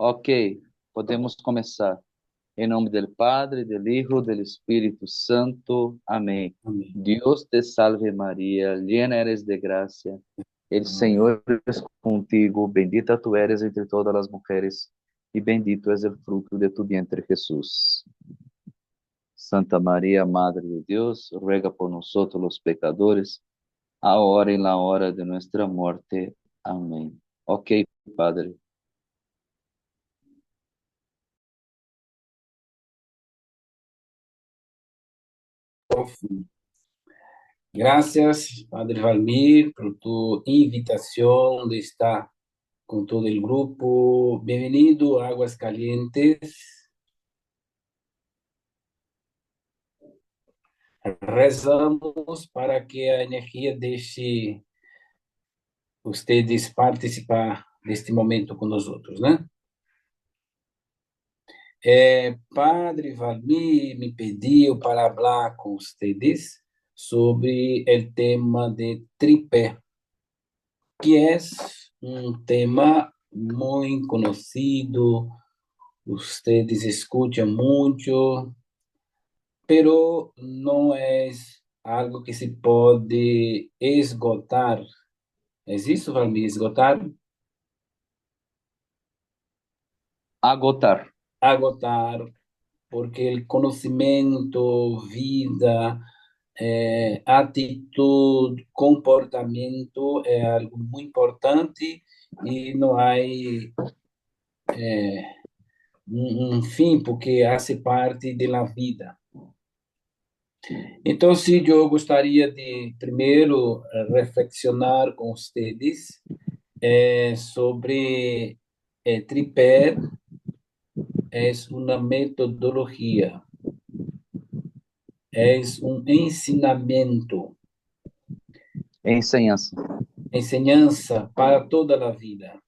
Ok, podemos começar. Em nome do Padre, do Hijo, do Espírito Santo. Amém. Amém. Deus te salve Maria, llena eres de gracia. El Amém. Señor es contigo, bendita tú eres entre todas las mujeres, y bendito es el fruto de tu vientre Jesús. Santa María, Madre de Dios, ruega por nosotros los pecadores, ahora y en la hora de nuestra muerte. Amén. Ok, Padre. Gracias, Padre Valmir, por tu invitación de estar con todo el grupo. Bienvenido a Aguas Calientes. Rezamos para que a energia deixe ustedes participar deste momento com nós outros, né? Padre Valmir me pediu para falar com ustedes sobre o tema de tripé, que é um tema muito conhecido, ustedes escutam muito, pero não é algo que se pode esgotar. É isso, Valmir? Esgotar? Agotar. Agotar, porque o conhecimento, vida, atitude, comportamento é algo muito importante e não há um fim, porque faz parte da vida. Então, sim, eu gostaria de primeiro reflexionar com vocês sobre tripé, é uma metodologia, é um ensinamento, Enseñanza. ensinança para toda a vida.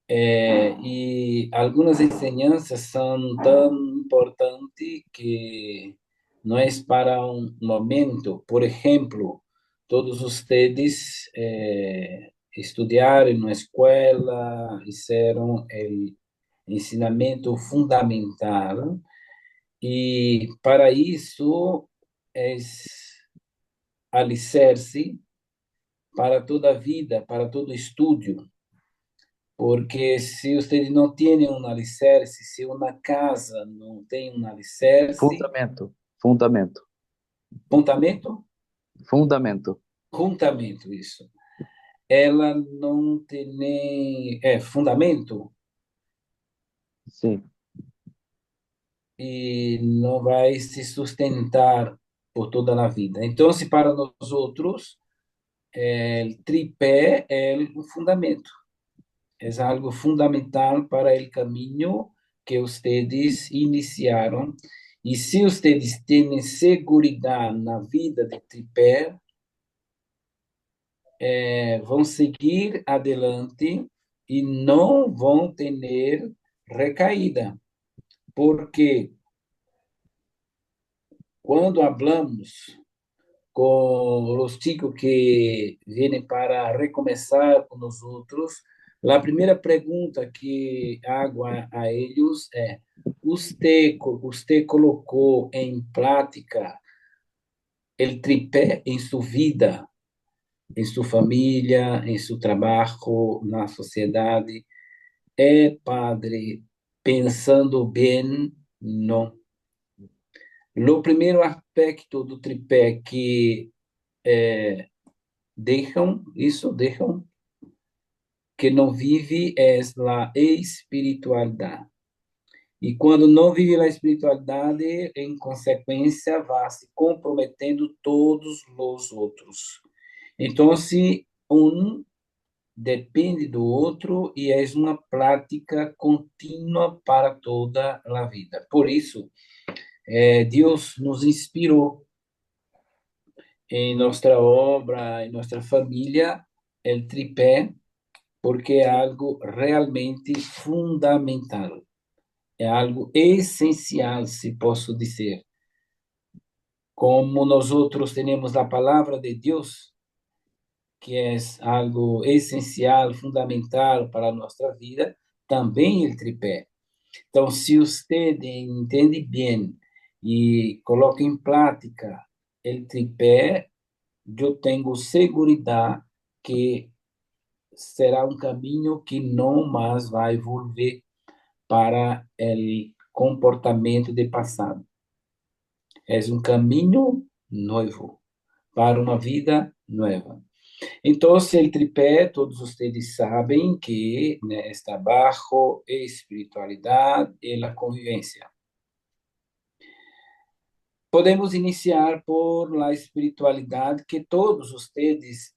E algumas ensinanças são tão importantes que não é para um momento. Por exemplo, todos vocês estudaram na escola, fizeram o ensinamento fundamental, e para isso é alicerce para toda a vida, para todo estudo. Porque se você não tem um alicerce, se uma casa não tem um alicerce, Fundamento. Fundamento. pontamento, Fundamento. juntamento, isso. Ela não tem nem fundamento Sim. e não vai se sustentar por toda a vida. Então, se para nós outros, o tripé é o fundamento, é algo fundamental para o caminho que vocês iniciaram. E se vocês têm segurança na vida de tripé, vão seguir adelante e não vão ter recaída. Porque quando falamos com os chicos que vêm para recomeçar com nós outros, a primeira pergunta que hago a eles é: você colocou em prática o tripé em sua vida, em sua família, em seu trabalho, na sociedade? Padre, pensando bem, não. O primeiro aspecto do tripé que deixam que não vive é a espiritualidade. E quando não vive a espiritualidade, em consequência, vai se comprometendo todos os outros. Então, se um depende do outro e é uma prática contínua para toda a vida. Por isso, Deus nos inspirou em nossa obra, em nossa família, o tripé, porque é algo realmente fundamental, é algo essencial, se posso dizer. Como nós outros temos a palavra de Deus, que é algo essencial, fundamental para a nossa vida, também o tripé. Então, se você entende bem e coloca em prática o tripé, eu tenho segurança que será um caminho que não mais vai volver para o comportamento de passado. É um caminho novo para uma vida nova. Então, o tripé, todos vocês sabem que, né, está bajo espiritualidade e a convivência. Podemos iniciar por la espiritualidade, que todos vocês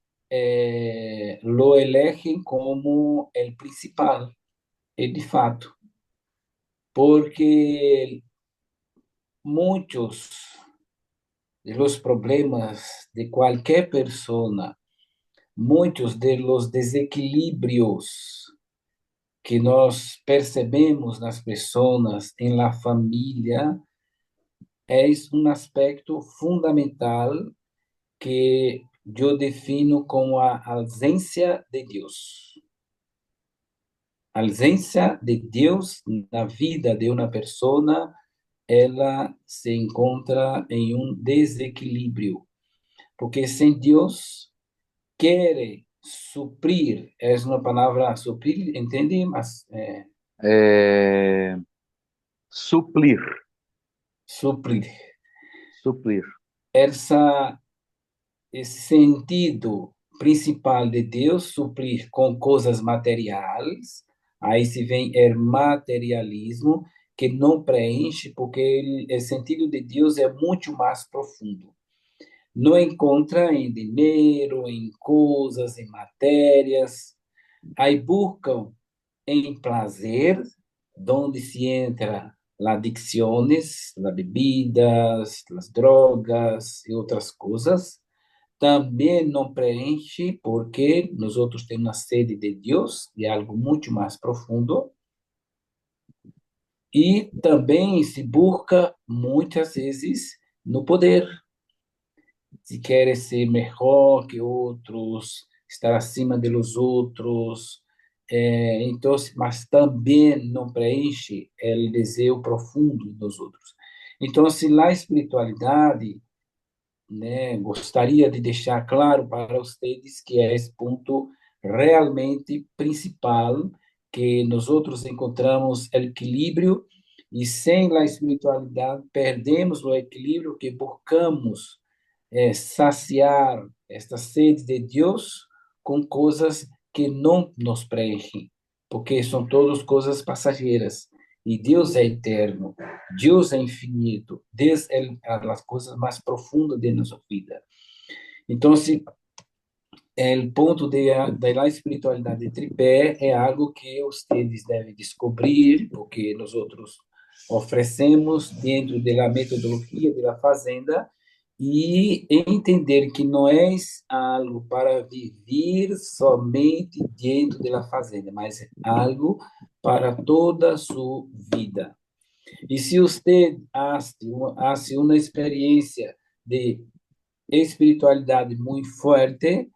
lo elegem como el principal, e de fato, porque muitos de los problemas de qualquer persona, muitos de los desequilibrios que nós percebemos nas pessoas, em la família, é um aspecto fundamental que eu defino como a ausência de Deus. A ausência de Deus na vida de uma pessoa, ela se encontra em um desequilíbrio, porque sem Deus quer suprir, é uma palavra suprir, entende? Mas É, suplir, suprir suplir. essa esse sentido principal de Deus, suprir com coisas materiais. Aí se vem o materialismo, que não preenche, porque o sentido de Deus é muito mais profundo. Não encontra em dinheiro, em coisas, em matérias. Aí buscam em prazer, onde se entra las adicciones, las bebidas, las drogas e outras coisas. Também não preenche porque nós outros temos uma sede de Deus, de algo muito mais profundo, e também se busca muitas vezes no poder, se quer ser melhor que outros, estar acima de los outros, então, mas também não preenche o desejo profundo dos outros. Então, se a espiritualidade, né, gostaria de deixar claro para vocês que é esse ponto realmente principal, que nós outros encontramos o equilíbrio, e sem a espiritualidade perdemos o equilíbrio que buscamos saciar esta sede de Deus com coisas que não nos preenchem, porque são todas coisas passageiras. E Deus é eterno, Deus é infinito, Deus é as coisas mais profundas de nossa vida. Então, se o ponto da espiritualidade tripé é algo que vocês devem descobrir, porque nós outros oferecemos dentro da metodologia da fazenda, e entender que não é algo para viver somente dentro da fazenda, mas é algo para toda a sua vida. E se você hace uma experiência de espiritualidade muito forte,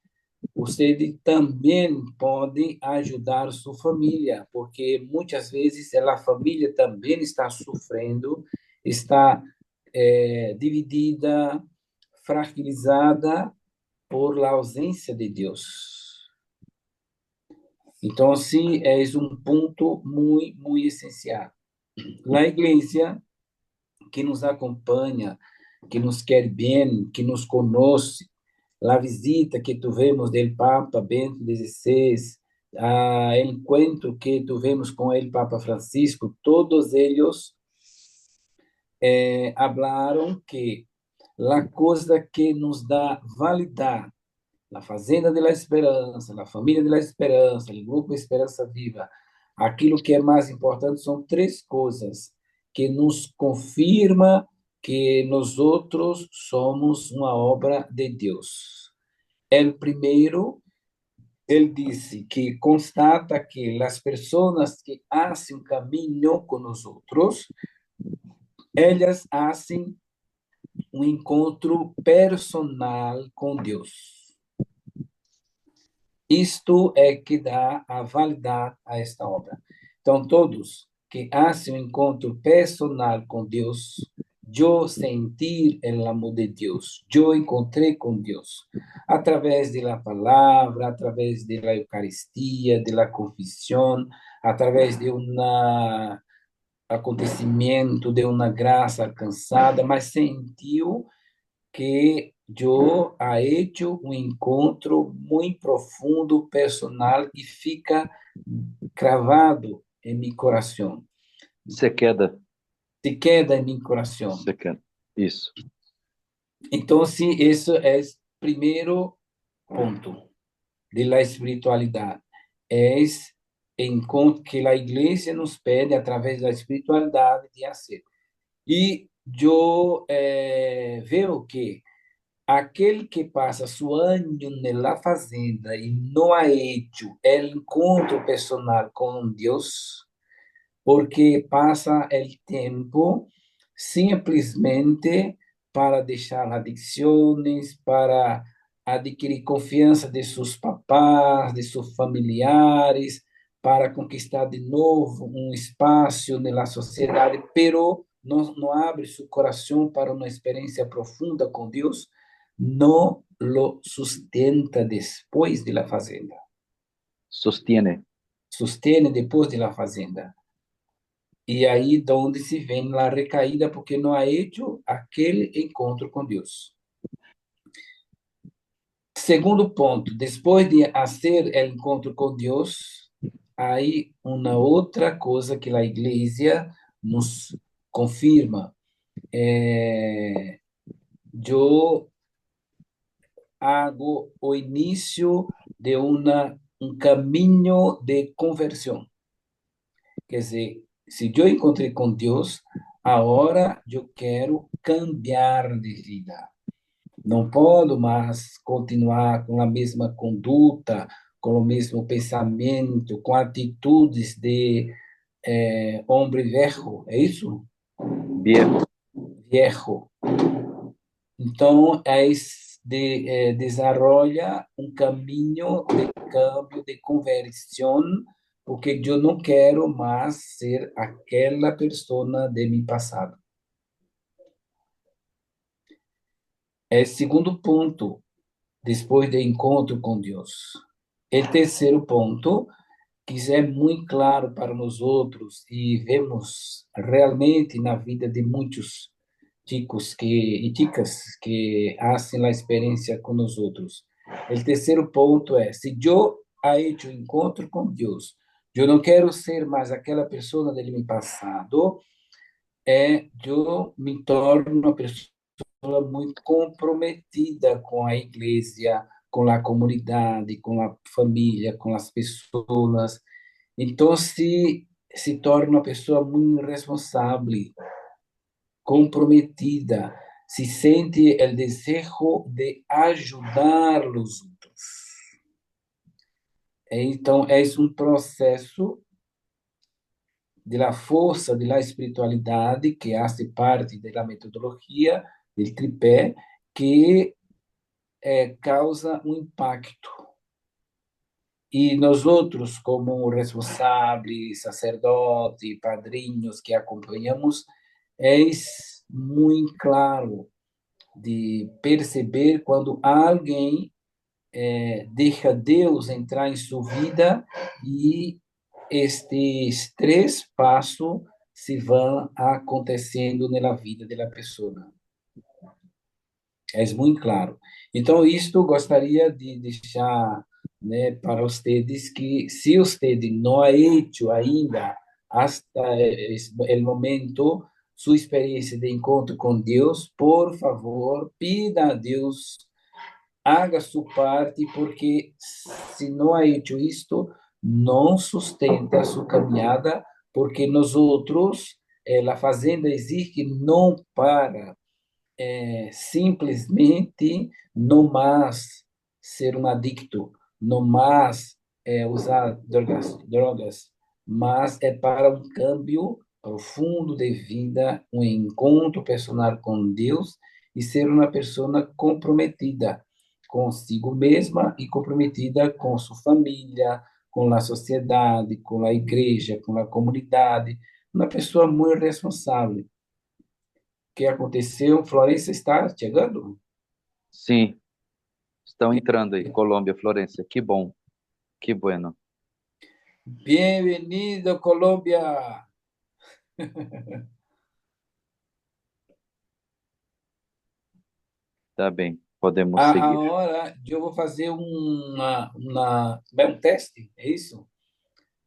você também pode ajudar sua família, porque muitas vezes a família também está sofrendo, está dividida, fragilizada por la ausência de Deus. Então, sim, é um ponto muito, muito essencial. A igreja que nos acompanha, que nos quer bem, que nos conhece, a visita que tivemos do Papa Bento XVI, o encontro que tivemos com o Papa Francisco, todos eles falaram que a coisa que nos dá validade, a Fazenda de la Esperança, a Família de la Esperança, o Grupo Esperança Viva, aquilo que é mais importante são três coisas que nos confirma que nós outros somos uma obra de Deus. O primeiro, ele disse que constata que as pessoas que fazem um caminho com nós outros, elas fazem um encontro personal com Deus. Isto é que dá a validade a esta obra. Então, todos que fazem um encontro personal com Deus, eu sentir o amor de Deus, eu encontrei com Deus, através da palavra, através da Eucaristia, da confissão, através de um acontecimento, de uma graça alcançada, mas sentiu que eu ha hecho um encontro muito profundo, personal, e fica cravado em meu coração. Se queda, Se queda em meu coração. se queda. Isso. Então, sim, esse é o primeiro ponto da espiritualidade. É encontro que a igreja nos pede através da espiritualidade de fazer. E eu vejo que aquele que passa seu ano na fazenda e não ha hecho o encontro personal com Deus, porque passa o tempo simplesmente para deixar adicções, para adquirir confiança de seus papás, de seus familiares, para conquistar de novo um espaço na sociedade, pero não abre seu coração para uma experiência profunda com Deus, não lo sustenta depois de la fazenda, Sostiene. sustene depois de la fazenda. E aí, de onde se vem a recaída, porque não ha hecho aquele encontro com Deus. Segundo ponto, depois de fazer o encontro com Deus, aí uma outra coisa que a igreja nos confirma. Eu hago o início de um caminho de conversão. Quer dizer, se eu encontrei com Deus, agora eu quero cambiar de vida. Não posso mais continuar com a mesma conduta, com o mesmo pensamento, com atitudes de homem velho, é isso? Viejo. Viejo. Então, desenvolve um caminho de cambio, de conversão, porque eu não quero mais ser aquela pessoa de meu passado. É o segundo ponto, depois do encontro com Deus. O terceiro ponto, que é muito claro para nós outros e vemos realmente na vida de muitos chicos e chicas que fazem a experiência com nós outros. O terceiro ponto é, se eu ha hecho encontro com Deus, eu não quero ser mais aquela pessoa do meu passado, eu me torno uma pessoa muito comprometida com a igreja, com a comunidade, com a família, com as pessoas. Então, se torna uma pessoa muito responsável, comprometida, se sente o desejo de ajudar os outros. Então, é um processo de la força de la espiritualidade que faz parte da metodologia do tripé, que causa um impacto. E nós outros, como responsáveis, sacerdotes, padrinhos que acompanhamos, é muito claro de perceber quando alguém deixa Deus entrar em sua vida e estes três passos se vão acontecendo na vida da pessoa. É muito claro. Então, isto gostaria de deixar, né, para vocês que, se você não ha hecho ainda, hasta o momento, sua experiência de encontro com Deus, por favor, pida a Deus, haga sua parte, porque se não ha hecho isto, não sustenta sua caminhada, porque nós outros, a fazenda existe não para simplesmente não mais ser um adicto, não mais usar drogas, mas é para um câmbio profundo de vida, um encontro personal com Deus e ser uma pessoa comprometida. consigo mesma e comprometida com sua família, com a sociedade, com a igreja, com a comunidade. Uma pessoa muito responsável. O que aconteceu? Florença está chegando? Sim, estão entrando aí. Colômbia, Florência. Que bom, que bueno. Bem-vindo, Colômbia! Tá bem, podemos seguir. Agora eu vou fazer um teste, é isso?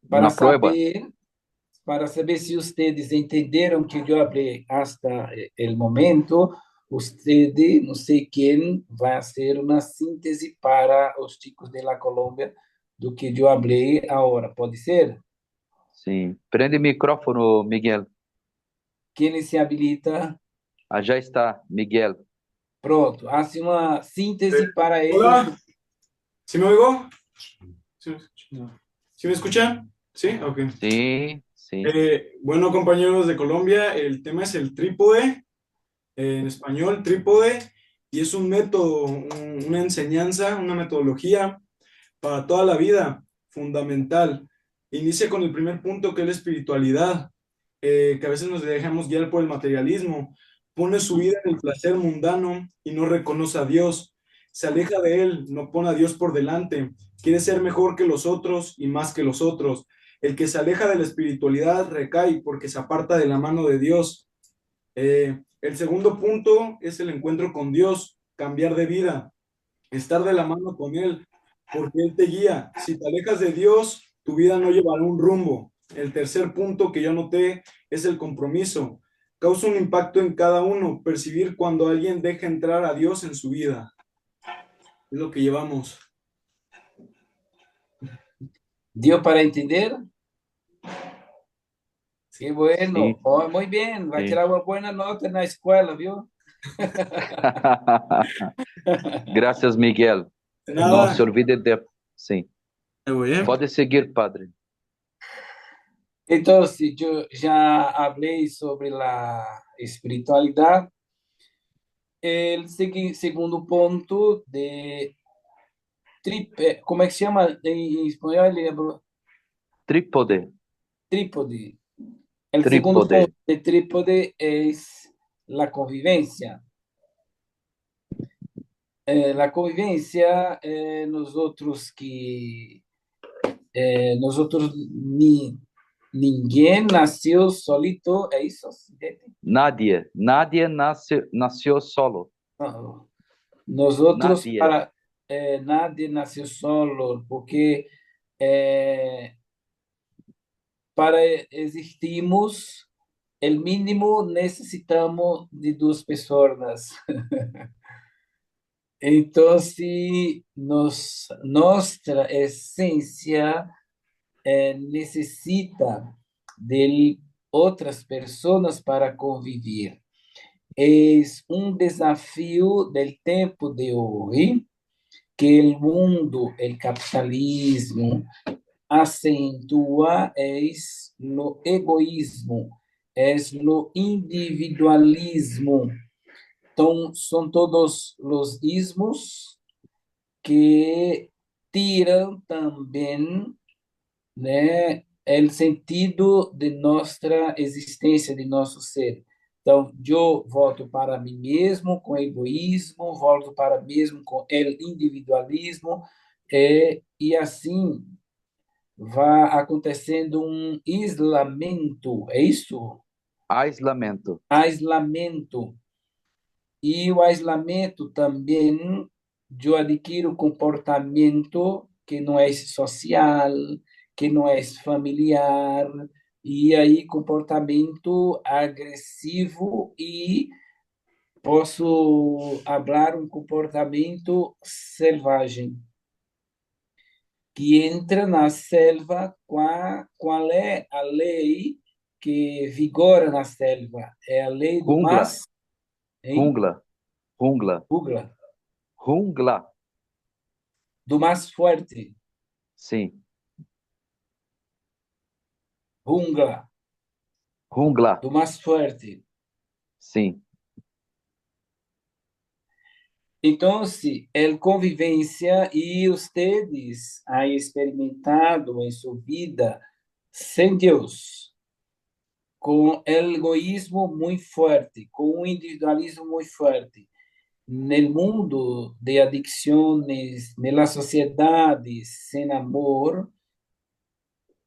Para Una prueba. saber, para saber se vocês entenderam que eu falei hasta o momento. Usted, não sei quem, vai fazer uma síntese para os chicos da Colômbia do que eu falei agora. Pode ser? Sim. Prende micrófono, Miguel. Quem se habilita? Ah, já está, Miguel. Pronto. Hace uma síntese para eles. Hola, ¿sí me oigo? ¿Sí, no. ¿Sí me escuchan? Sí, ok. Sim, sim. Bueno, compañeros de Colombia, el tema es el trípode, en español, trípode, y es un método, una enseñanza, una metodología para toda la vida, fundamental. Inicia con el primer punto, que es la espiritualidad, que a veces nos dejamos guiar por el materialismo. Pone su vida en el placer mundano y no reconoce a Dios. Se aleja de él, no pone a Dios por delante. Quiere ser mejor que los otros y más que los otros. El que se aleja de la espiritualidad recae porque se aparta de la mano de Dios. El segundo punto es el encuentro con Dios, cambiar de vida, estar de la mano con Él, porque Él te guía. Si te alejas de Dios, tu vida no llevará un rumbo. El tercer punto que yo noté es el compromiso. Causa un impacto en cada uno, percibir cuando alguien deja entrar a Dios en su vida. Es lo que llevamos. Deu para entender? Que Sim. bueno. Oh, muito bem. Vai Sim. tirar uma boa nota na escola, viu? Graças, Miguel. Não se Nada. olvide de. Sim. ¿Eh? Pode seguir, padre. Então, eu já falei sobre a espiritualidade. O segundo ponto de como é que se chama em espanhol? Lembro. Trípode. Trípode. O segundo Trípode. ponto de trípode é a convivência. A convivência, nós outros que nós outros ninguém nasceu solito, é isso? Nadie nació solo. Nós outros Nadie. para nadie nasceu solo, porque para existirmos, o mínimo necessitamos de duas pessoas. Então, se nossa essência necessita de outras pessoas para conviver. É um desafio do tempo de hoje que o mundo, o capitalismo, acentua o egoísmo, o individualismo. Então, são todos os ismos que tiram também, né, o sentido de nossa existência, de nosso ser. Então, eu volto para mim mesmo com egoísmo, volto para mim mesmo com o individualismo, e assim vai acontecendo um isolamento, é isso? Aislamento. Aislamento. E o aislamento também, eu adquiro comportamento que não é social, que não é familiar, e aí comportamento agressivo e posso falar um comportamento selvagem, que entra na selva. Qual é a lei que vigora na selva? É a lei do Jungla. mais... Hein? Jungla. Jungla. Jungla. Jungla. Do mais forte. Sim. Jungla. Jungla. Do mais forte. Sim. Entonces, el convivencia y ustedes han experimentado en su vida sin Dios, con el egoísmo muy fuerte, con un individualismo muy fuerte, en el mundo de adicciones, en las sociedades sin amor,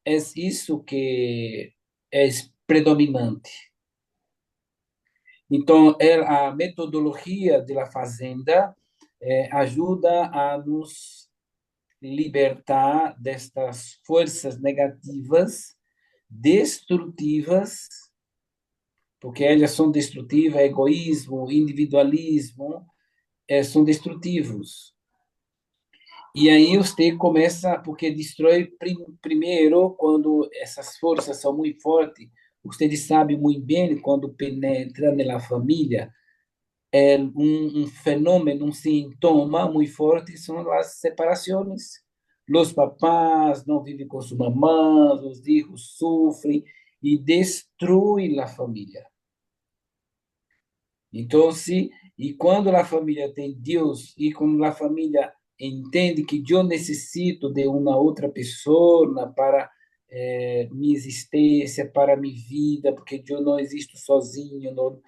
es eso que es predominante. Então, a metodologia da fazenda ajuda a nos libertar destas forças negativas, destrutivas, porque elas são destrutivas, egoísmo, individualismo, são destrutivos. E aí você começa, porque destrói primeiro, quando essas forças são muito fortes, você sabe muito bem, quando penetra na família, um fenômeno, um sintoma muito forte são as separações. Os papás não vivem com suas mamães, os filhos sofrem e destruem a família. Então, e quando a família tem Deus, e quando a família entende que eu necessito de uma outra pessoa para minha existência, para minha vida, porque eu não existo sozinho, não,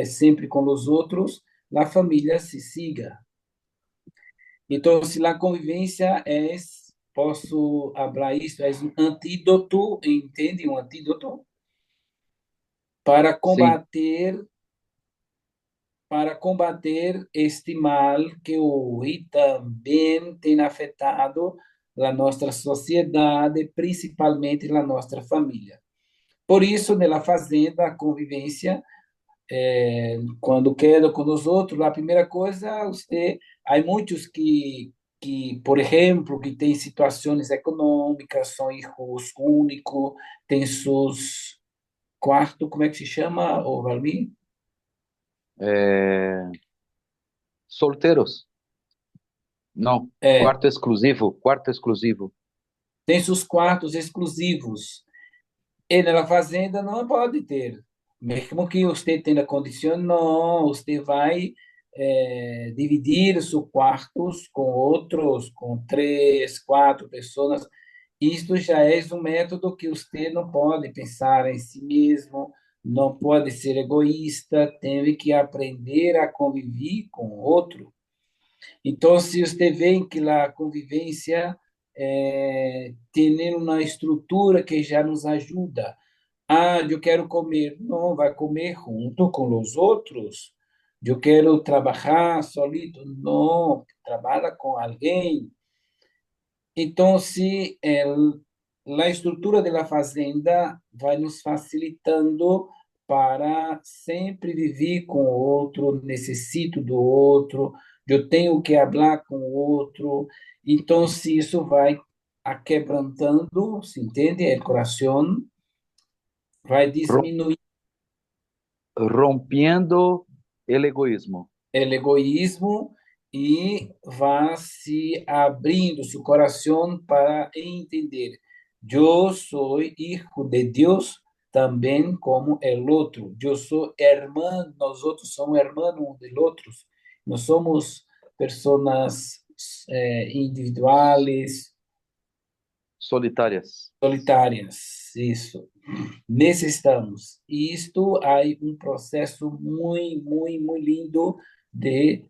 sempre com os outros, a família se siga. Então, se a convivência é, posso falar isso, é um antídoto, entende? Um antídoto para Sim, combater este mal que hoje também tem afetado a nossa sociedade, principalmente a nossa família. Por isso, na fazenda, a convivência, quando quero com os outros, a primeira coisa, há muitos por exemplo, que têm situações econômicas, são filhos únicos, têm seus quartos, como é que se chama, Valmir? é, solteros. Não, É, quarto exclusivo, quarto exclusivo. tem seus quartos exclusivos. E na fazenda não pode ter. Mesmo que você tenha condição, não, você vai dividir os quartos com outros, com 3, 4 pessoas. Isto já é um método que você não pode pensar em si mesmo, não pode ser egoísta, tem que aprender a conviver com o outro. Então, se você vê que a convivência tem uma estrutura que já nos ajuda. Ah, eu quero comer. Não, vai comer junto com os outros. Eu quero trabalhar solito. Não, trabalha com alguém. Então, se a estrutura da fazenda vai nos facilitando para sempre viver com o outro, necessito do outro, eu tenho que falar com o outro. Então, se isso vai aquebrantando, se entende? O coração vai Ro- diminuir Rompiendo el egoísmo. o egoísmo e vai se abrindo seu coração para entender. Eu sou filho de Deus também como o outro. Eu sou irmão, nós outros somos irmãos de outros. Nós somos pessoas individuais, Solitárias. solitárias. Isso. Necessitamos. E isto há um processo muito, muito, muito lindo de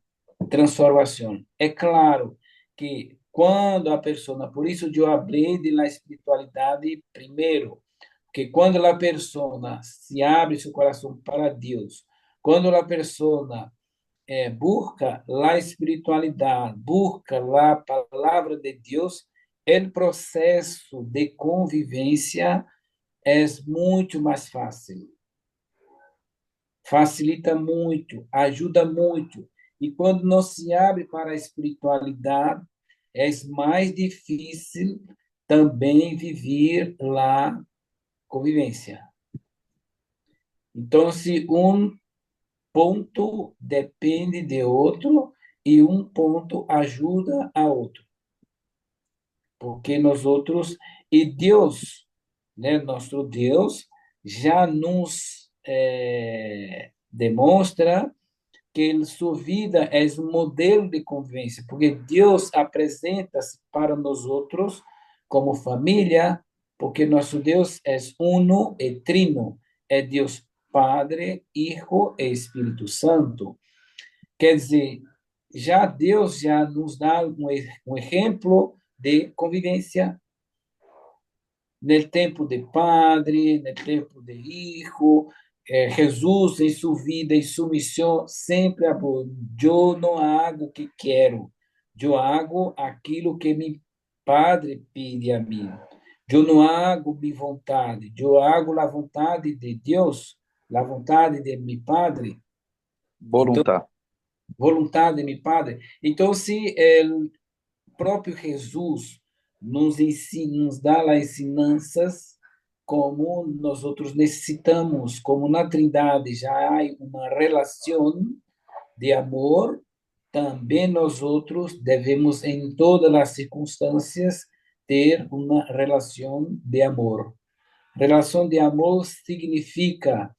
transformação. É claro que quando a pessoa, por isso eu falei da espiritualidade primeiro, que quando a pessoa se abre seu coração para Deus, quando a pessoa busca a espiritualidade, busca a palavra de Deus, o processo de convivência é muito mais fácil, facilita muito, ajuda muito. E quando não se abre para a espiritualidade, é mais difícil também viver lá convivência. Então, se um ponto depende de outro e um ponto ajuda a outro. Porque nós outros, e Deus, né, nosso Deus, já nos demonstra que sua vida é um modelo de convivência, porque Deus apresenta-se para nós outros como família, porque nosso Deus é uno e trino, é Deus Padre, Hijo e Espírito Santo. Quer dizer, já Deus já nos dá um exemplo de convivência no tempo de Padre, no tempo de Hijo. Jesus, em sua vida, em sua missão, sempre falou: eu não hago o que quero, eu hago aquilo que meu Padre pede a mim. Eu não hago minha vontade, eu hago a vontade de Deus, a vontade de meu Padre. Então, Voluntad. vontade de meu Padre. Então, se o próprio Jesus nos ensina, nos dá as ensinanças como nós outros necessitamos, como na Trindade já há uma relação de amor, também nós outros devemos, em todas as circunstâncias, ter uma relação de amor. Relação de amor significa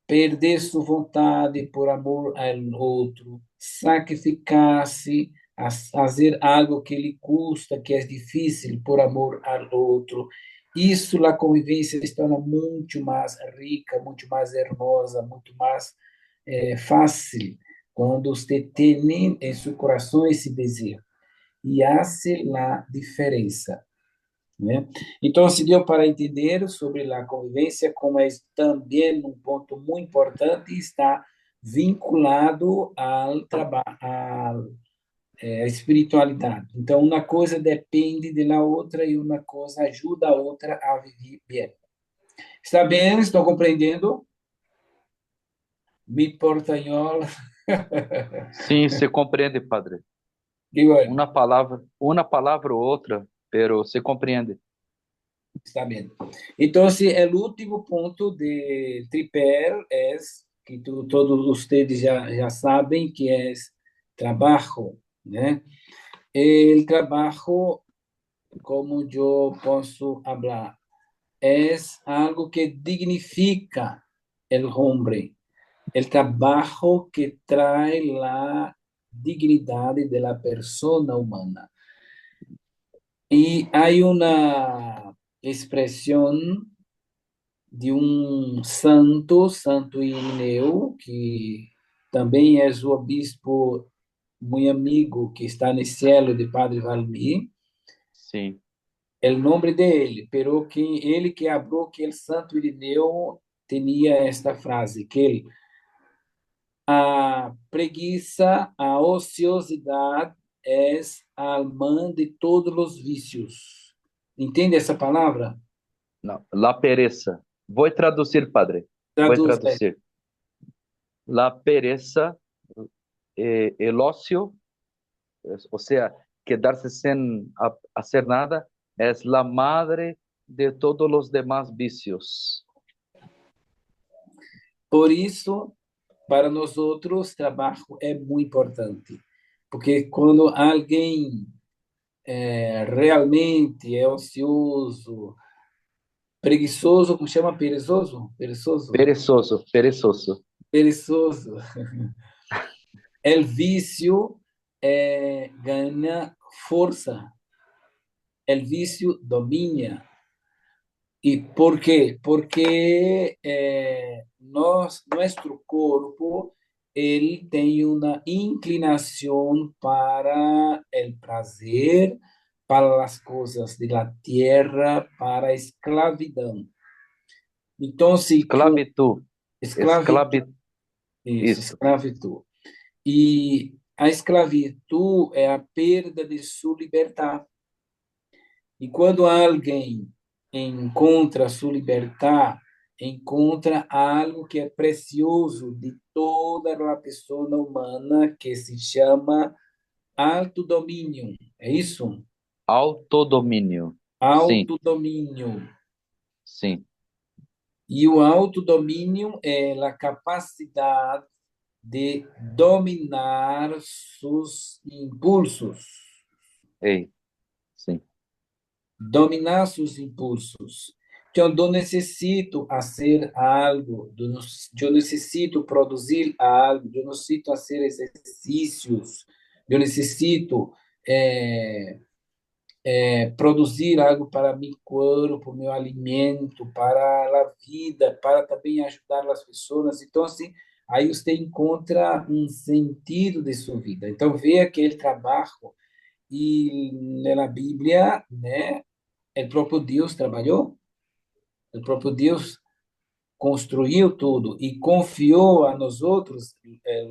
perder sua vontade por amor ao outro, sacrificar-se, a fazer algo que lhe custa, que é difícil por amor ao outro. Isso, a convivência se torna muito mais rica, muito mais hermosa, muito mais fácil, quando você tem em seu coração esse desejo. E hace a diferença, né? Então, se deu para entender sobre a convivência, como é também um ponto muito importante, está vinculado ao trabalho, à espiritualidade. Então, uma coisa depende da outra e uma coisa ajuda a outra a viver bem. Está bem? Estão compreendendo? Mi portanhol. Sim, se compreende, padre. E bueno, Una palavra ou outra, pero se compreende. está bem. Então, o último ponto de tripé é que todos vocês já sabem que é trabalho, né? O trabalho, como eu posso falar, é algo que dignifica o homem, o trabalho que traz a dignidade da pessoa humana. E há uma expressão de um santo, Santo Irineu, que também é o bispo muito amigo que está no céu de Padre Valmir, Sim. o nome dele, pero que ele que abriu que o Santo Irineu tinha esta frase, que a preguiça, a ociosidade é a mãe de todos os vícios. Entende essa palavra? Não. La pereza. Vou traduzir, padre. Vou Traduz. traduzir. La pereza, el ocio, o sea, quedarse sin hacer nada, es la madre de todos los demás vicios. Por isso, para nós outros, trabalho é muito importante, porque quando alguém realmente é ocioso, preguiçoso, como chama perezoso? Perezoso? Perezoso, perezoso. Perezoso. O vício ganha força, o vício domina. E por quê? Porque nosso corpo ele tem uma inclinação para o prazer, para as coisas da terra, para a escravidão. Então, se com Esclavitud. escravidão, isso, Isso. escravidão. E a escravidão é a perda de sua liberdade. E quando alguém encontra sua liberdade, encontra algo que é precioso de toda a pessoa humana, que se chama autodomínio. É isso? Autodomínio. Sim, Autodomínio. sim. E o autodomínio é a capacidade de dominar seus impulsos. Ei, sim. Dominar seus impulsos. Eu necessito fazer algo, eu necessito produzir algo, eu necessito fazer exercícios, eu necessito eh, produzir algo para meu corpo, meu alimento, para a vida, para também ajudar as pessoas. Então, assim, aí você encontra um sentido de sua vida. Então, vê aquele trabalho e na Bíblia, né, o próprio Deus trabalhou, o próprio Deus construiu tudo e confiou a nós outros,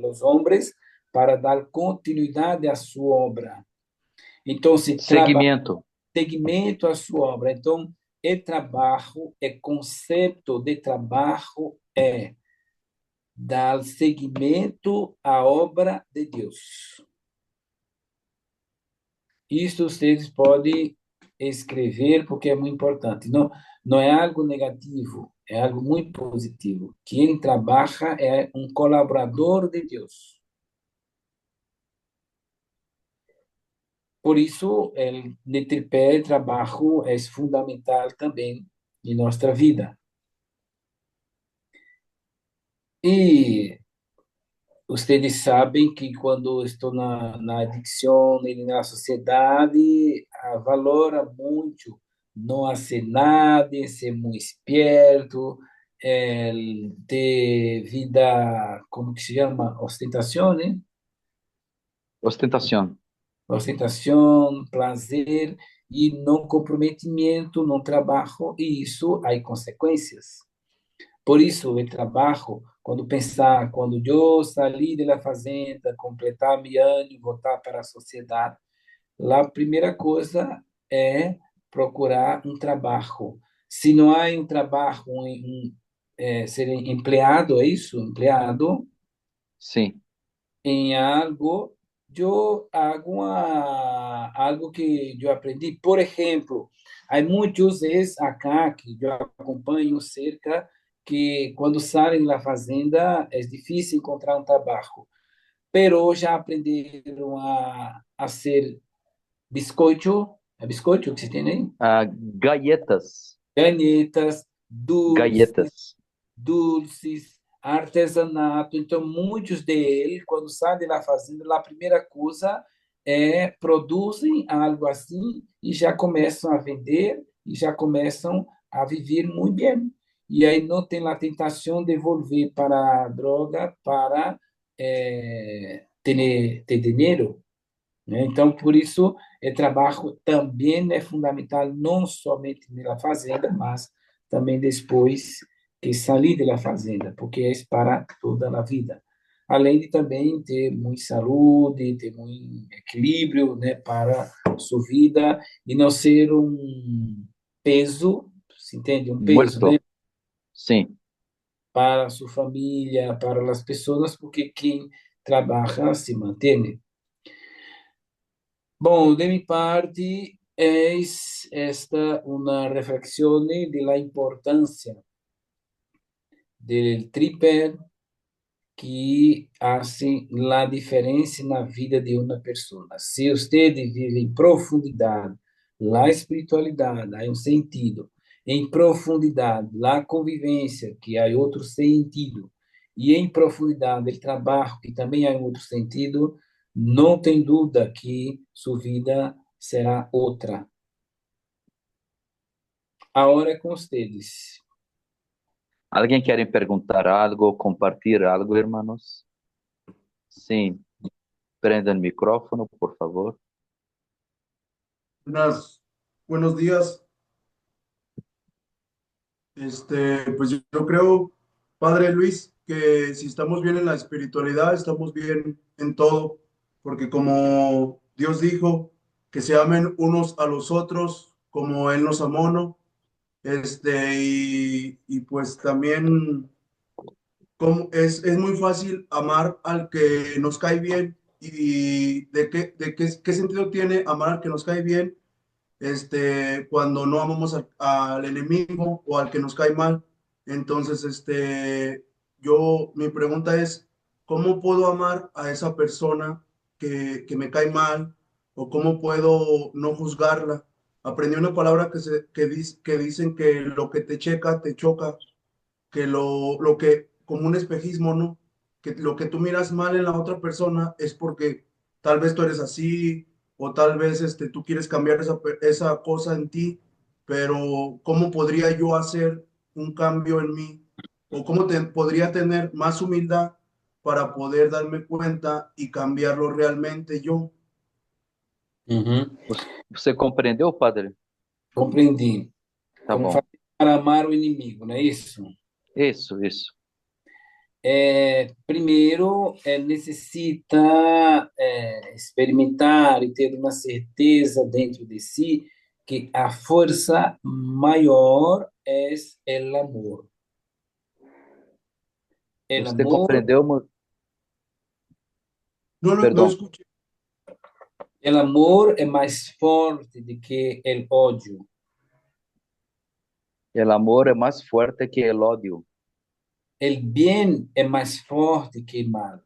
os homens, para dar continuidade à sua obra. Então, se trabalha Seguimiento. segmento à sua obra. Então, o trabalho, o conceito de trabalho é dar seguimento à obra de Deus. Isso vocês podem escrever porque é muito importante. Não, não é algo negativo, é algo muito positivo. Quem trabalha é um colaborador de Deus. Por isso, o tripé de trabalho é fundamental também em nossa vida. E vocês sabem que quando estou na adicção e na sociedade, valora muito não fazer nada, ser muito esperto, ter vida, como que se chama? Ostentação, né? Ostentación. Ostentação, prazer e não comprometimento no trabalho, e isso há consequências. Por isso, o trabalho, quando pensar, quando eu sair da fazenda, completar meu ano e voltar para a sociedade, a primeira coisa é procurar um trabalho. Se não há um trabalho, ser empregado, é isso? Empregado Sí. em algo, eu algo que eu aprendi. Por exemplo, há muitos ex acá que eu acompanho cerca que quando saem da fazenda é difícil encontrar um trabalho, pero já aprenderam a ser biscoito, é biscoito que se tem aí? Ah, galletas. Canetas, Galletas. dulces, artesanato. Então, muitos deles, quando saem da fazenda, a primeira coisa é produzem algo assim e já começam a vender e já começam a viver muito bem. E aí não tem a tentação de volver para a droga para ter dinheiro, né? Então, por isso, o trabalho também é fundamental, não somente na fazenda, mas também depois que sair da fazenda, porque é para toda a vida. Além de também ter muita saúde, ter muito equilíbrio, né, para sua vida e não ser um peso, se entende? Um peso, né, Muerto. Sí. para sua família, para as pessoas, porque quem trabalha se mantém. Bom, de mi parte, es esta una reflexión de la importancia del tripé que hace la diferença na vida de uma pessoa. Se você vive em profundidade a espiritualidade, há um sentido. Em profundidade, a convivência, que há outro sentido. E em profundidade, o trabalho, que também há outro sentido, não tem dúvida que sua vida será outra. A hora é com vocês. ¿Alguien quiere preguntar algo, compartir algo, hermanos? Sí. Prenda el micrófono, por favor. Buenos días. Pues yo creo, Padre Luis, que si estamos bien en la espiritualidad, estamos bien en todo, porque como Dios dijo, que se amen unos a los otros como Él nos amó, ¿no? Y pues también como es muy fácil amar al que nos cae bien y qué sentido tiene amar al que nos cae bien cuando no amamos al enemigo o al que nos cae mal. Entonces, mi pregunta es, ¿cómo puedo amar a esa persona que me cae mal? ¿O cómo puedo no juzgarla? aprendí una palabra que dicen que lo que te checa, te choca, que lo que, como un espejismo, ¿no? Que lo que tú miras mal en la otra persona es porque tal vez tú eres así, o tal vez tú quieres cambiar esa cosa en ti, pero ¿cómo podría yo hacer un cambio en mí? ¿O cómo podría tener más humildad para poder darme cuenta y cambiarlo realmente yo? Uhum. Você compreendeu, padre? Compreendi. Tá Como bom. fazer para amar o inimigo, não é isso? Isso. Primeiro, necessita experimentar e ter uma certeza dentro de si que a força maior é o amor. O Você amor, compreendeu, No, no, no perdão. escuché. o amor é mais forte do que o ódio. El amor é mais forte que el odio. O bem é mais forte que o mal.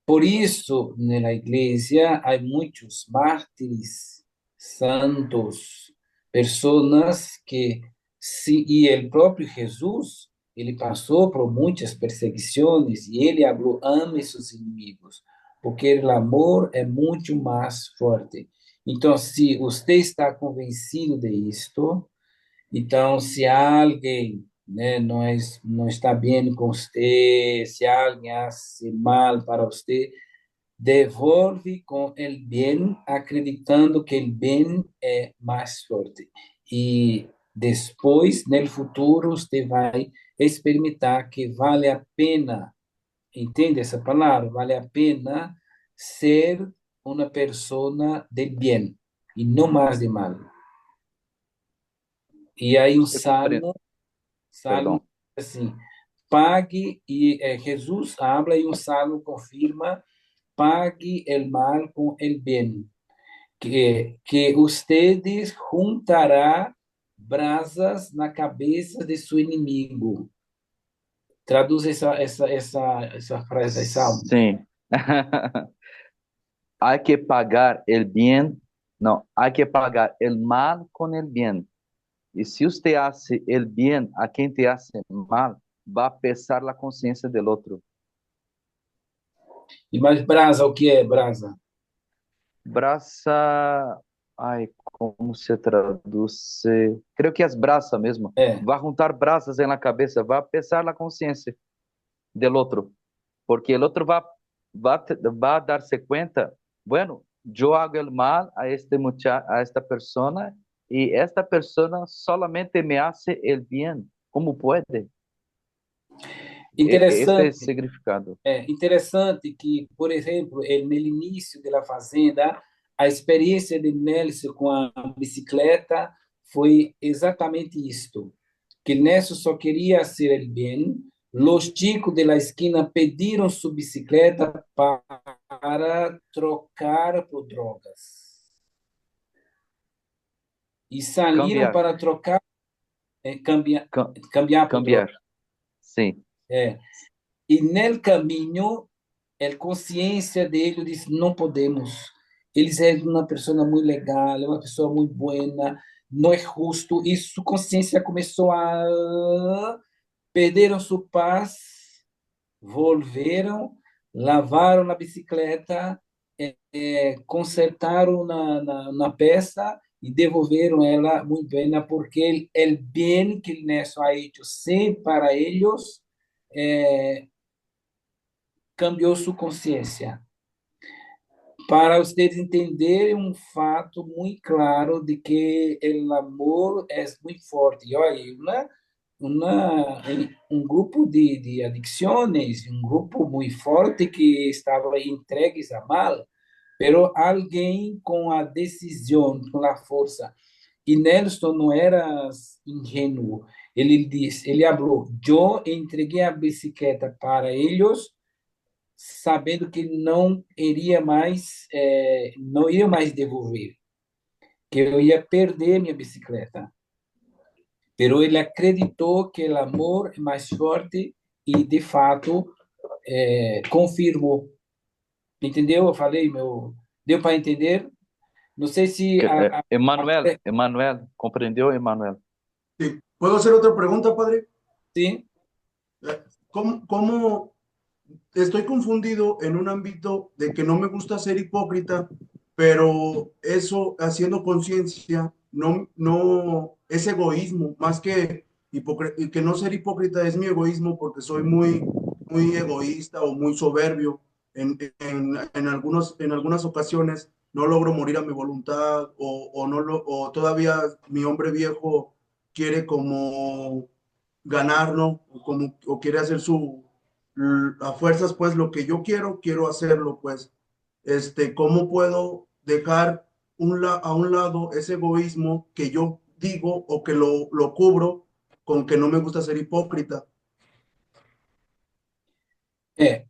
Por isso, na igreja, há muitos mártires, santos, pessoas que, se, e o próprio Jesus, ele passou por muitas perseguições e ele falou, ame seus inimigos, porque o amor é muito mais forte. Então, se você está convencido de isto, então, se alguém, né, não está bem com você, se alguém hace mal para você, devolve com o bem, acreditando que o bem é mais forte. E depois, no futuro, você vai experimentar que vale a pena, entende essa palavra? Vale a pena ser uma pessoa de bem e não mais de mal. E aí o Você compreende? Salmo Perdão. assim, pague, e Jesus habla e um salmo confirma, pague o mal com o bem, que ustedes juntará brasas na cabeça de seu inimigo. Traduz essa frase aí, salmo. Sim. Hay que pagar el bien, no, hay que pagar el mal con el bien. Y si usted hace el bien a quien te hace mal, va a pesar la conciencia del otro. E mais brasa, o que é brasa? Braça, ai, como se traduce? Creo que es braça mesmo. É. Va a juntar brasas en la cabeza, va a pesar la conciencia del otro, porque el otro va a darse cuenta, bueno, yo hago el mal a a esta persona y esta persona solamente me hace el bien. ¿Cómo puede? Este es el Interessante, significado. interessante que, por exemplo, no início da fazenda, a experiência de Nelson com a bicicleta foi exatamente isto, que Nelson só queria hacer o bem, os chicos da esquina pediram sua bicicleta para trocar por drogas. E saíram Cambiar, para trocar, cam- cambiar por drogas. cambiar. Sim, E no caminho, a consciência dele disse: não podemos. Eles é uma pessoa muito legal, é uma pessoa muito boa, não é justo. E sua consciência começou a perderam sua paz, volveram, lavaram na bicicleta, consertaram na peça e devolveram ela muito bem, porque o bem que ele ha feito sempre para eles cambiou sua consciência. Para vocês entenderem um fato muito claro de que o amor é muito forte. E olha, um grupo de adicções, um grupo muito forte que estava entregues a mal, pero alguém com a decisão, com a força. E Nelson não era ingênuo. Ele disse, ele falou: eu entreguei a bicicleta para eles sabendo que não iria mais devolver, que eu ia perder minha bicicleta. Pero ele acreditou que o amor é mais forte e, de fato, confirmou. Entendeu? Eu falei, deu para entender? No sé si Emanuel, Emanuel, ¿comprendió, Emanuel? Sí. ¿Puedo hacer otra pregunta, padre? sí. ¿Cómo estoy confundido en un ámbito de que no me gusta ser hipócrita, pero eso haciendo conciencia no es egoísmo, más que que no ser hipócrita es mi egoísmo porque soy muy egoísta o muy soberbio en algunas ocasiones no logro morir a mi voluntad o todavía mi hombre viejo quiere como ganar, ¿no? O quiere hacer a fuerzas, pues lo que yo quiero hacerlo, pues, ¿cómo puedo dejar a un lado ese egoísmo que yo digo o que lo cubro con que no me gusta ser hipócrita?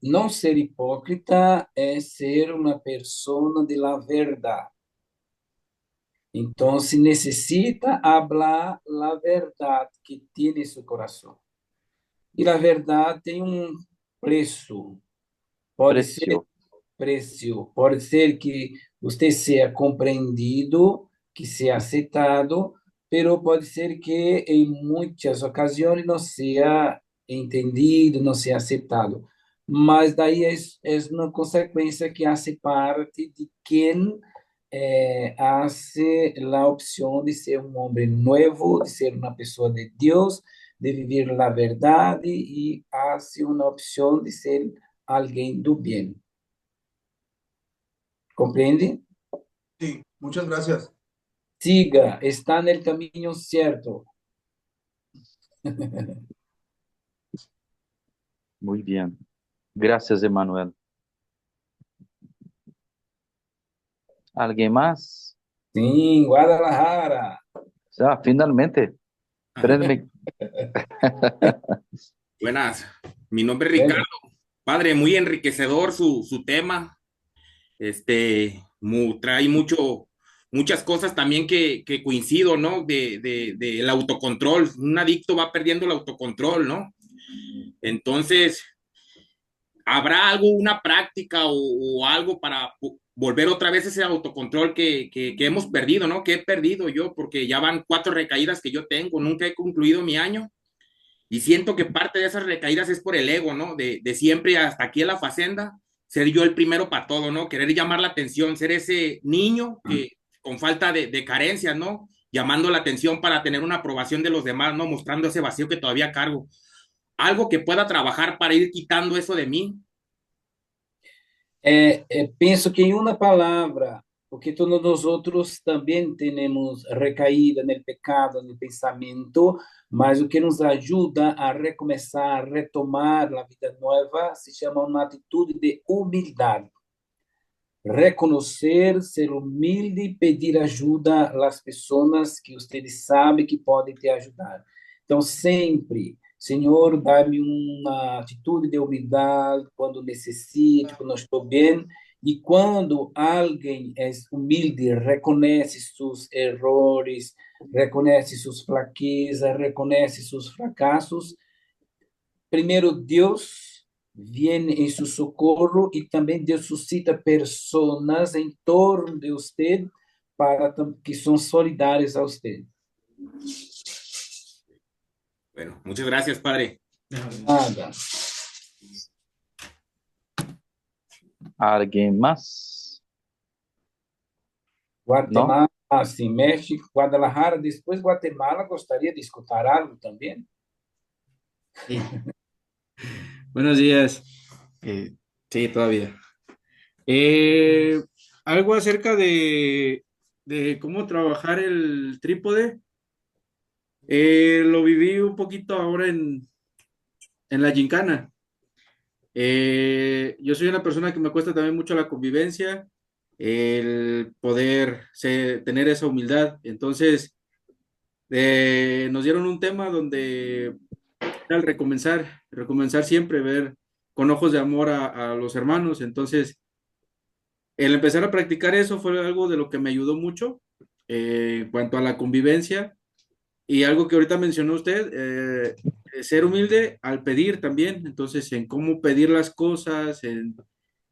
Não ser hipócrita é ser uma pessoa de la verdade. Então, se necessita hablar la verdade que tem em seu coração. E a verdade tem um preço. Pode ser Precio. preço, pode ser que você seja compreendido, que seja aceitado, pero pode ser que em muitas ocasiões não seja entendido, não seja aceitado. Mas daí é uma consequência que hace parte de quem hace la opción de ser un hombre nuevo, de ser una persona de Dios, de vivir la verdad y hace una opción de ser alguien do bien. ¿Comprende? Sí, muchas gracias. Siga, está en el camino cierto. Muy bien. Gracias, Emanuel. ¿Alguien más? Sim, Guadalajara. Ah, finalmente. Espérenme. Buenas, mi nombre es Ricardo. Bueno, Padre, muy enriquecedor su tema. Trae muchas cosas también que coincido, ¿no? Del autocontrol. Un adicto va perdiendo el autocontrol, ¿no? Entonces, ¿habrá una práctica o algo para volver otra vez ese autocontrol que hemos perdido, ¿no? Que he perdido yo, porque ya van 4 recaídas que yo tengo, nunca he concluido mi año. Y siento que parte de esas recaídas es por el ego, ¿no? De siempre hasta aquí en la facenda, ser yo el primero para todo, ¿no? Querer llamar la atención, ser ese niño que con falta de carencias, ¿no? Llamando la atención para tener una aprobación de los demás, ¿no? Mostrando ese vacío que todavía cargo. Algo que pueda trabajar para ir quitando eso de mí. penso que em uma palavra, porque todos nós outros também temos recaída no pecado, no pensamento, mas o que nos ajuda a recomeçar, a retomar a vida nova, se chama uma atitude de humildade. Reconhecer, ser humilde, pedir ajuda às pessoas que você sabe que podem te ajudar. Então, sempre, Senhor, dá-me uma atitude de humildade quando necessito, quando estou bem. E quando alguém é humilde, reconhece seus erros, reconhece suas fraquezas, reconhece seus fracassos, primeiro Deus vem em seu socorro e também Deus suscita pessoas em torno de você para que são solidárias a você. Bueno, muchas gracias, Padre. Nada. ¿Alguien más? Guatemala, sim, México, Guadalajara, depois Guatemala, gostaria de escutar algo também? Sí. Buenos días. Sí, todavía. Algo acerca de cómo trabajar el trípode. Lo viví un poquito ahora en la gincana. Yo soy una persona que me cuesta también mucho la convivencia, el poder tener esa humildad. Entonces, nos dieron un tema donde al recomenzar siempre, ver con ojos de amor a los hermanos. Entonces, el empezar a practicar eso fue algo de lo que me ayudó mucho en cuanto a la convivencia y algo que ahorita mencionó usted, ser humilde al pedir también. Entonces, en cómo pedir las cosas, en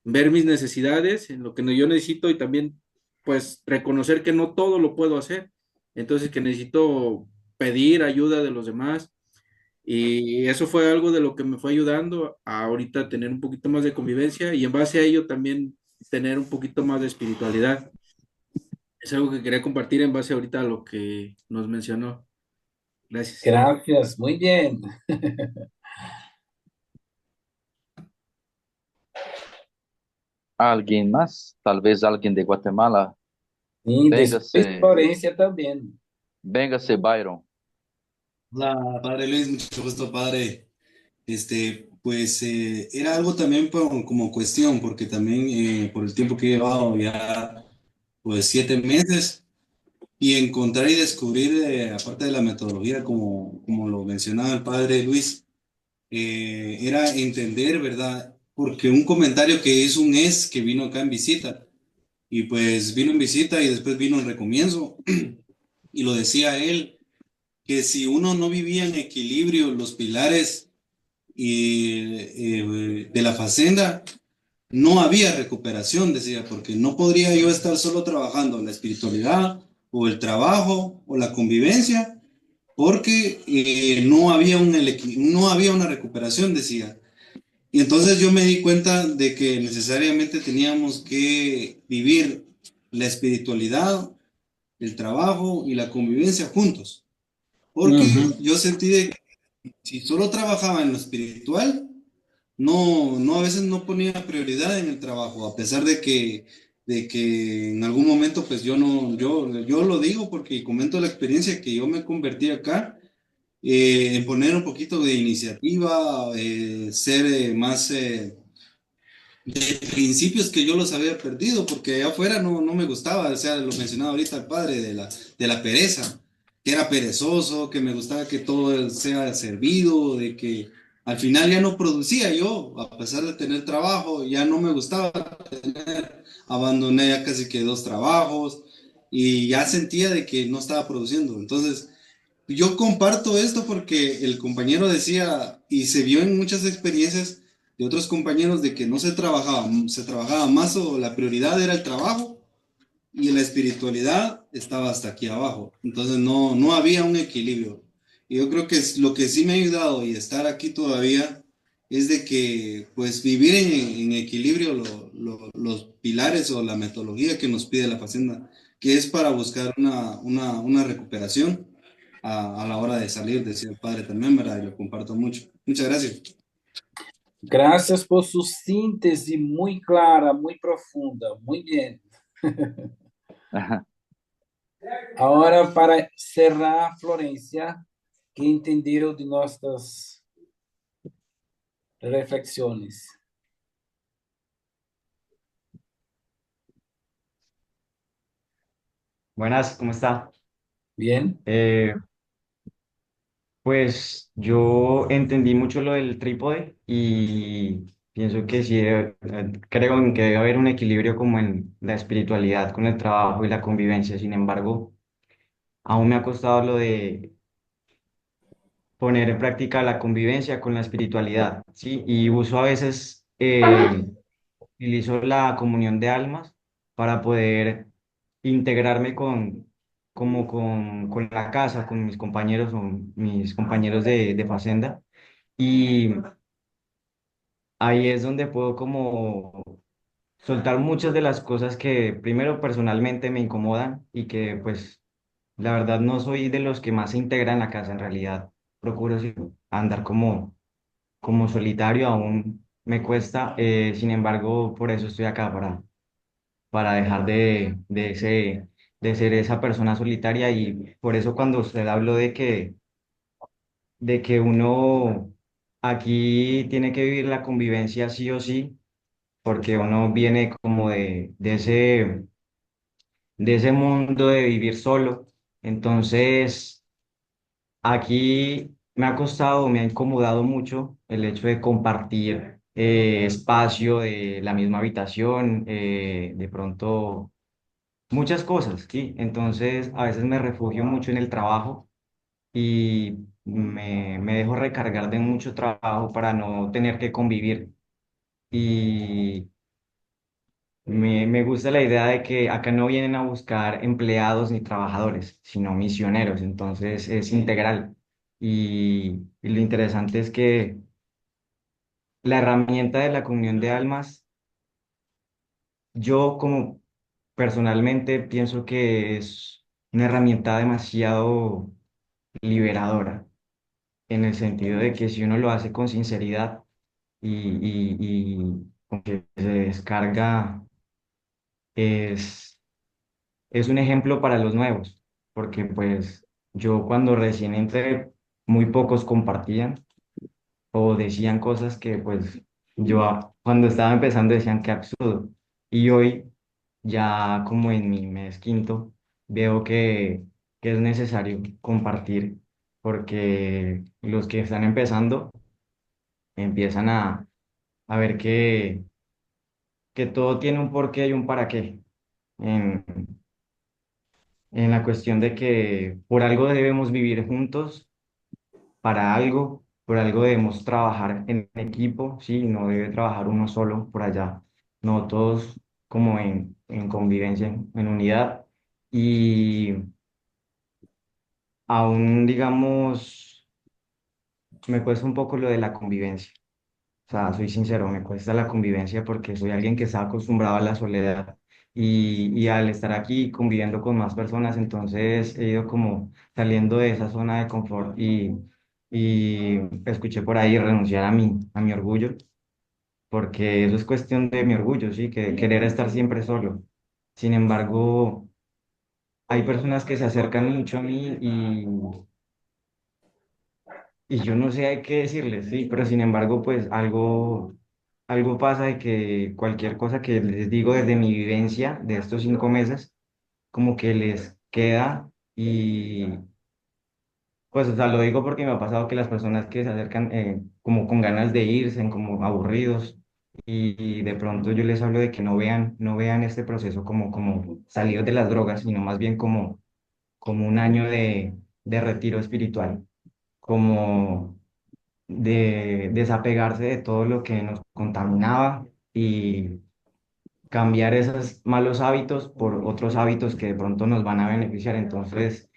ver mis necesidades, en lo que yo necesito y también pues reconocer que no todo lo puedo hacer, entonces que necesito pedir ayuda de los demás y eso fue algo de lo que me fue ayudando a ahorita tener un poquito más de convivencia y en base a ello también tener un poquito más de espiritualidad. Es algo que quería compartir en base ahorita a lo que nos mencionó. Gracias. Gracias, muy bien. ¿Alguien más? Tal vez alguien de Guatemala. Y después Véngase, Florencia también. véngase, Byron. Hola, padre Luis, mucho gusto, padre. Pues era algo también como cuestión, porque también por el tiempo que he llevado ya, pues 7 meses, y encontrar y descubrir, aparte de la metodología, como lo mencionaba el padre Luis, era entender, ¿verdad? Porque un comentario que hizo un que vino acá en visita, y pues vino en visita y después vino en recomienzo, y lo decía él, que si uno no vivía en equilibrio los pilares de la facenda, no había recuperación, decía, porque no podría yo estar solo trabajando la espiritualidad o el trabajo o la convivencia, porque no había una recuperación, decía. Y entonces yo me di cuenta de que necesariamente teníamos que vivir la espiritualidad, el trabajo y la convivencia juntos, porque Ujú. yo sentí de que si solo trabajaba en lo espiritual, a veces no ponía prioridad en el trabajo, a pesar de que en algún momento, pues yo lo digo porque comento la experiencia que yo me convertí acá, en poner un poquito de iniciativa, ser más de principios que yo los había perdido, porque allá afuera no me gustaba, o sea, lo mencionaba ahorita el padre de la pereza, que era perezoso, que me gustaba que todo sea servido, de que al final ya no producía yo, a pesar de tener trabajo, ya no me gustaba tener, abandoné ya casi que 2 trabajos y ya sentía de que no estaba produciendo. Entonces, yo comparto esto porque el compañero decía, y se vio en muchas experiencias de otros compañeros, de que no se trabajaba más o la prioridad era el trabajo y la espiritualidad estaba hasta aquí abajo. Entonces no había un equilibrio. Y yo creo que lo que sí me ha ayudado y estar aquí todavía es de que pues vivir en equilibrio los pilares o la metodología que nos pide la Facenda, que es para buscar una recuperación a la hora de salir, decía el padre también, ¿verdad? Y lo comparto mucho. Muchas gracias. Gracias por su síntesis muy clara, muy profunda. Muy bien. Ahora, para cerrar, Florencia, ¿qué entendieron de nuestras reflexiones? Buenas, ¿cómo está? Bien. Eh, pues yo entendí mucho lo del trípode y pienso que sí, creo en que debe haber un equilibrio como en la espiritualidad con el trabajo y la convivencia. Sin embargo, aún me ha costado lo de poner en práctica la convivencia con la espiritualidad, ¿sí? Y uso a veces, utilizo la comunión de almas para poder integrarme con la casa, con mis compañeros o mis compañeros de facenda. Y ahí es donde puedo como soltar muchas de las cosas que primero personalmente me incomodan y que pues la verdad no soy de los que más se integran en la casa. En realidad procuro sí, andar como solitario, aún me cuesta. Sin embargo, por eso estoy acá, para dejar de ser esa persona solitaria. Y por eso cuando usted habló de que uno aquí tiene que vivir la convivencia sí o sí, porque uno viene como de ese mundo de vivir solo. Entonces, aquí me ha costado, me ha incomodado mucho el hecho de compartir espacio de la misma habitación, de pronto muchas cosas, ¿sí? Entonces, a veces me refugio mucho en el trabajo y me dejo recargar de mucho trabajo para no tener que convivir. Y Me gusta la idea de que acá no vienen a buscar empleados ni trabajadores, sino misioneros, entonces es integral. Y lo interesante es que la herramienta de la comunión de almas, yo como personalmente pienso que es una herramienta demasiado liberadora, en el sentido de que si uno lo hace con sinceridad y con que se descarga, es, es un ejemplo para los nuevos, porque pues yo cuando recién entré, muy pocos compartían o decían cosas que pues cuando estaba empezando decían que absurdo. Y hoy, ya como en mi mes quinto, veo que es necesario compartir porque los que están empezando empiezan a ver que todo tiene un porqué y un para qué. En, en la cuestión de que por algo debemos vivir juntos, para algo, por algo debemos trabajar en equipo, sí, no debe trabajar uno solo por allá, no todos como en convivencia, en unidad. Y aún, digamos, me cuesta un poco lo de la convivencia. O sea, soy sincero, me cuesta la convivencia porque soy alguien que está acostumbrado a la soledad y al estar aquí conviviendo con más personas, entonces he ido como saliendo de esa zona de confort y escuché por ahí renunciar a mi orgullo, porque eso es cuestión de mi orgullo, sí, que querer estar siempre solo. Sin embargo, hay personas que se acercan mucho a mí y yo no sé qué decirles, sí, pero sin embargo, pues algo pasa de que cualquier cosa que les digo desde mi vivencia de estos 5 meses, como que les queda y pues, o sea, lo digo porque me ha pasado que las personas que se acercan como con ganas de irse, como aburridos, y de pronto yo les hablo de que no vean este proceso como salir de las drogas, sino más bien como un año de retiro espiritual, como de desapegarse de todo lo que nos contaminaba y cambiar esos malos hábitos por otros hábitos que de pronto nos van a beneficiar. Entonces,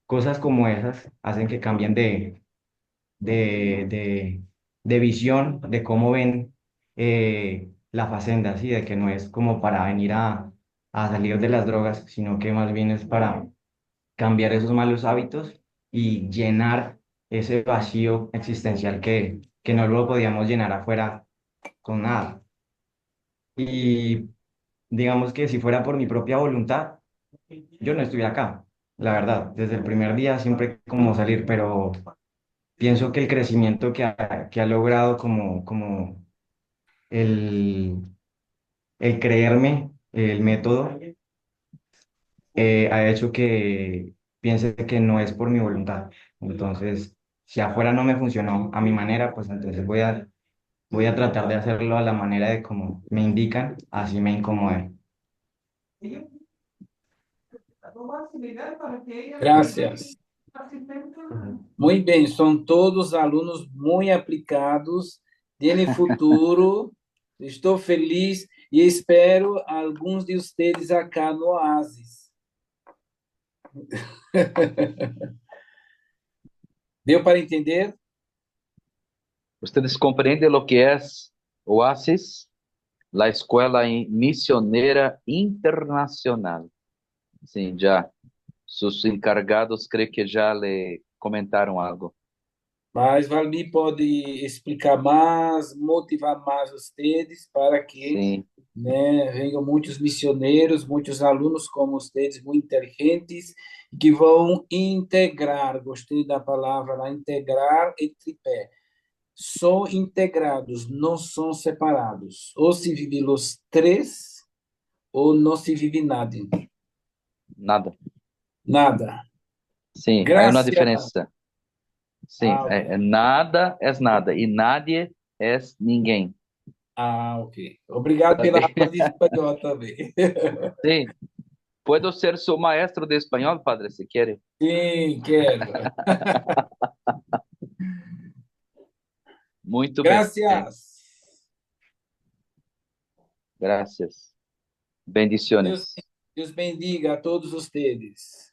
cosas como esas hacen que cambien de, de, de visión, de cómo ven la facenda, ¿sí? De que no es como para venir a salir de las drogas, sino que más bien es para cambiar esos malos hábitos y llenar ese vacío existencial que no lo podíamos llenar afuera con nada. Y digamos que si fuera por mi propia voluntad, yo no estuviera acá, la verdad, desde el primer día siempre como salir, pero pienso que el crecimiento que ha logrado como el, el creerme el método ha hecho que piense que no es por mi voluntad. Entonces, si afuera no me funcionó a mi manera, pues entonces voy a tratar de hacerlo a la manera de como me indican, así me incomode. Gracias. Ujú. Muy bien, son todos alunos muy aplicados. Tiene futuro. Estou feliz e espero alguns de vocês acá no Oasis. Deu para entender? Ustedes comprenden lo que es OASIS, la Escuela Misionera Internacional. Sim, já. Sus encargados creio que já lhe comentaram algo. Mas Valmir pode explicar mais, motivar mais vocês para que, Sim, né, venham muitos missioneiros, muitos alunos como vocês, muito inteligentes, que vão integrar, gostei da palavra lá, integrar e tripé. São integrados, não são separados. Ou se vive os três, ou não se vive nada. nada. Nada. Sim, há uma Graças. diferença. Sim, Ah, ok. nada é nada e nadie é ninguém. Ah, ok. Obrigado pela Ok? aula de espanhol também. Sim. Puedo ser su maestro de español, padre, si quiere. Sim, quero. Muito bem. Gracias. Gracias. Deus, Bendiciones. Deus bendiga a todos ustedes.